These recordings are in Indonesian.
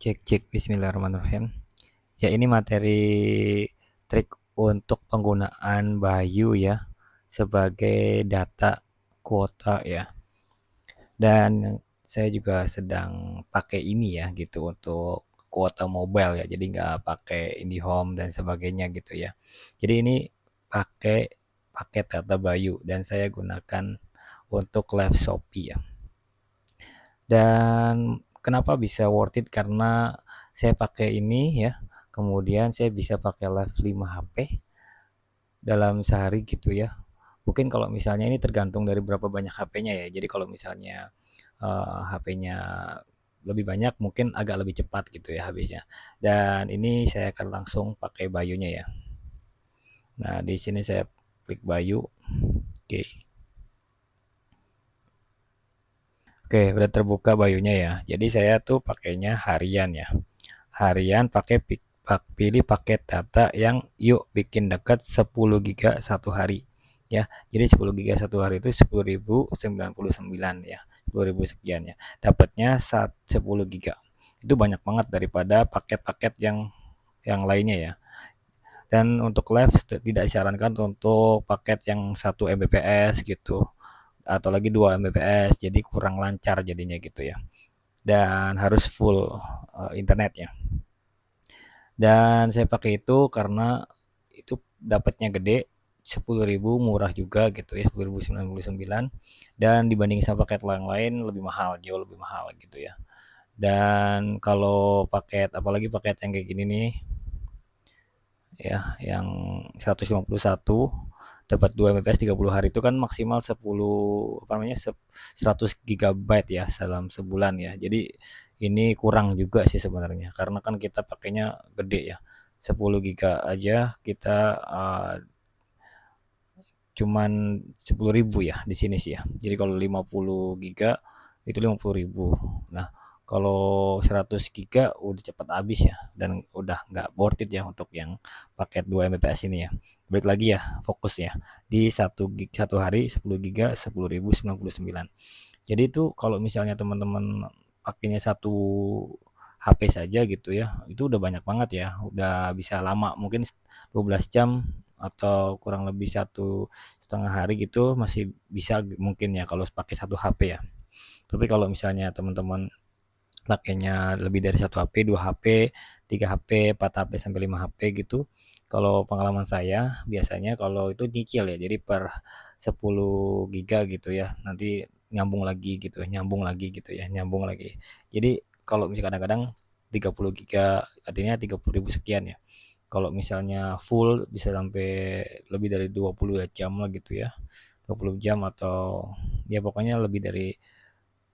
Cek cek, bismillahirrahmanirrahim. Ya, ini materi trik untuk penggunaan Bayu ya sebagai data kuota ya. Dan saya juga sedang pakai ini ya gitu untuk kuota mobile ya. Jadi nggak pakai IndiHome dan sebagainya gitu ya. Jadi ini pakai paket data Bayu dan saya gunakan untuk live Shopee ya. Dan kenapa bisa worth it, karena saya pakai ini ya, kemudian saya bisa pakai live 5 HP dalam sehari gitu ya. Mungkin kalau misalnya ini tergantung dari berapa banyak HP-nya ya. Jadi kalau misalnya HP-nya lebih banyak mungkin agak lebih cepat gitu ya habisnya. Dan ini saya akan langsung pakai Bayunya ya. Nah, di sini saya klik Bayu. Oke. Oke, udah terbuka Bayunya ya. Jadi saya tuh pakainya harian ya. Harian pakai pilih paket data yang yuk bikin dekat 10 giga satu hari ya. Jadi 10 giga satu hari itu 10.099 ya, 10.000 sekian ya, dapatnya 10 giga. Itu banyak banget daripada paket-paket yang lainnya ya. Dan untuk live tidak disarankan untuk paket yang 1 Mbps gitu atau lagi 2 Mbps, jadi kurang lancar jadinya gitu ya, dan harus full internet ya. Dan saya pakai itu karena itu dapatnya gede, 10.000, murah juga gitu ya, 10.099, dan dibanding sama paket yang lain lebih mahal, jauh lebih mahal gitu ya. Dan kalau paket, apalagi paket yang kayak gini nih ya, yang 151 dapat 2 Mbps 30 hari itu kan maksimal 10 apa namanya 100 gigabyte ya dalam sebulan ya. Jadi ini kurang juga sih sebenarnya karena kan kita pakainya gede ya. 10 giga aja kita cuman 10.000 ya di sini sih ya. Jadi kalau 50 giga itu 50.000. Nah, kalau 100 giga udah cepat habis ya dan udah nggak worth it ya untuk yang paket 2 Mbps ini ya. Balik lagi ya, fokus ya di 1 hari 10 giga 10.099. Jadi itu kalau misalnya teman-teman pakainya satu HP saja gitu ya, itu udah banyak banget ya, udah bisa lama, mungkin 12 jam atau kurang lebih 1,5 hari gitu masih bisa mungkin ya kalau pakai satu HP ya. Tapi kalau misalnya teman-teman pakainya lebih dari satu HP, 2 HP, 3 HP, 4 HP sampai 5 HP gitu. Kalau pengalaman saya biasanya kalau itu nyicil ya, jadi per 10 giga gitu ya. Nanti nyambung lagi gitu, nyambung lagi gitu ya, nyambung lagi. Jadi kalau misalnya kadang-kadang 30 giga artinya 30.000 sekian ya. Kalau misalnya full bisa sampai lebih dari 20 jam lah gitu ya. 20 jam atau ya pokoknya lebih dari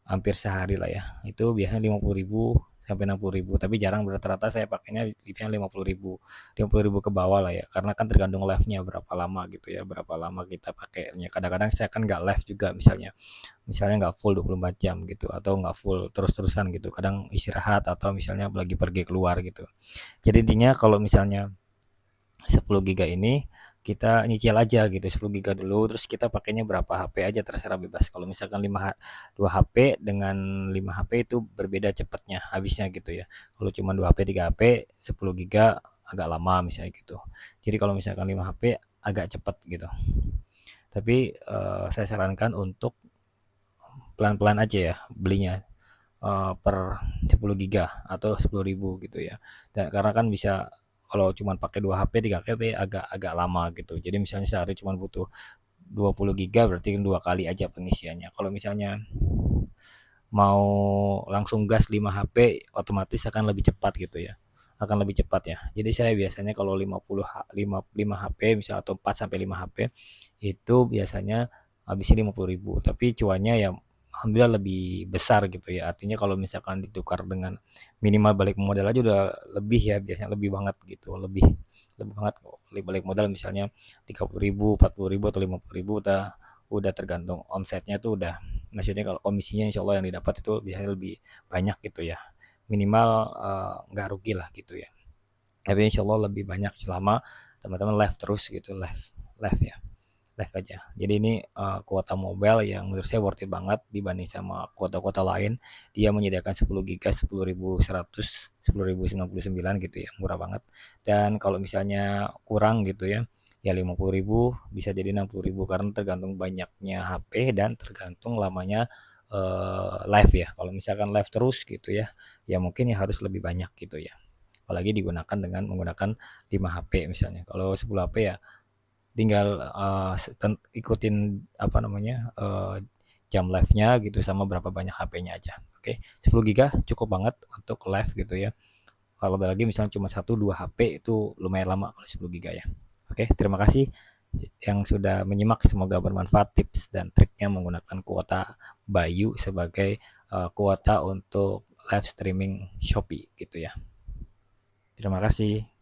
hampir sehari lah ya. Itu biasanya 50.000 sampai 60.000, tapi jarang, rata-rata saya pakainya biasanya 50.000, 50.000 ke bawah lah ya, karena kan tergantung live-nya berapa lama gitu ya, berapa lama kita pakainya. Kadang-kadang saya kan nggak live juga, misalnya nggak full 24 jam gitu atau nggak full terus-terusan gitu, kadang istirahat atau misalnya lagi pergi keluar gitu. Jadi intinya kalau misalnya 10 giga ini kita nyicil aja gitu 10 giga dulu, terus kita pakainya berapa HP aja terserah, bebas. Kalau misalkan 2 HP dengan 5 HP itu berbeda cepatnya habisnya gitu ya. Kalau cuma 2 HP 3 HP 10 giga agak lama misalnya gitu. Jadi kalau misalkan 5 HP agak cepat gitu. Tapi saya sarankan untuk pelan-pelan aja ya belinya, per 10 giga atau 10.000 gitu ya. Dan karena kan bisa kalau cuma pakai 2 HP, 3 HP agak agak lama gitu. Jadi misalnya sehari cuma butuh 20 giga berarti 2 kali aja pengisiannya. Kalau misalnya mau langsung gas 5 HP otomatis akan lebih cepat gitu ya. Akan lebih cepat ya. Jadi saya biasanya kalau 5 HP misal atau 4 sampai 5 HP itu biasanya habisnya 50.000, tapi cuannya ya alhamdulillah lebih besar gitu ya. Artinya kalau misalkan ditukar dengan minimal balik modal aja udah lebih ya, biasanya lebih banget gitu, lebih lebih banget kok. Balik modal misalnya 30.000, 40.000 atau 50.000 udah tergantung omsetnya tuh udah, maksudnya kalau komisinya insya Allah yang didapat itu biasanya lebih banyak gitu ya, minimal nggak rugi lah gitu ya. Tapi insya Allah lebih banyak selama teman-teman live terus gitu, live live ya. live aja. Jadi ini kuota mobile yang menurut saya worth it banget dibanding sama kuota-kuota lain. Dia menyediakan 10 giga 10.100, 10.099 gitu ya, murah banget. Dan kalau misalnya kurang gitu ya, ya 50.000 bisa jadi 60.000 karena tergantung banyaknya HP dan tergantung lamanya live ya. Kalau misalkan live terus gitu ya, ya mungkin ya harus lebih banyak gitu ya. Apalagi digunakan dengan menggunakan 5 HP misalnya. Kalau 10 HP ya tinggal ikutin apa namanya jam live-nya gitu sama berapa banyak HP-nya aja. Oke, 10 giga cukup banget untuk live gitu ya. Kalau lagi misalnya cuma 1 2 HP itu lumayan lama kalau 10 giga ya. Oke, terima kasih yang sudah menyimak, semoga bermanfaat tips dan triknya menggunakan kuota Bayu sebagai kuota untuk live streaming Shopee gitu ya. Terima kasih.